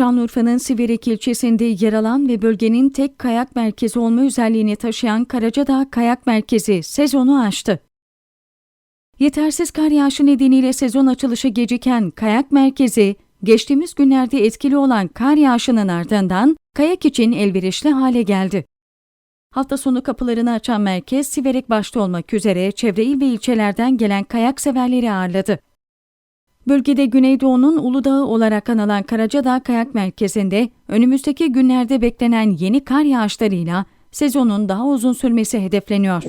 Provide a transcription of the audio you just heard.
Şanlıurfa'nın Siverek ilçesinde yer alan ve bölgenin tek kayak merkezi olma özelliğini taşıyan Karacadağ Kayak Merkezi sezonu açtı. Yetersiz kar yağışı nedeniyle sezon açılışı geciken kayak merkezi, geçtiğimiz günlerde etkili olan kar yağışının ardından kayak için elverişli hale geldi. Hafta sonu kapılarını açan merkez, Siverek başta olmak üzere çevre il ve ilçelerden gelen kayak severleri ağırladı. Bölgede Güneydoğu'nun Uludağ'ı olarak anılan Karacadağ Kayak Merkezi'nde önümüzdeki günlerde beklenen yeni kar yağışlarıyla sezonun daha uzun sürmesi hedefleniyor.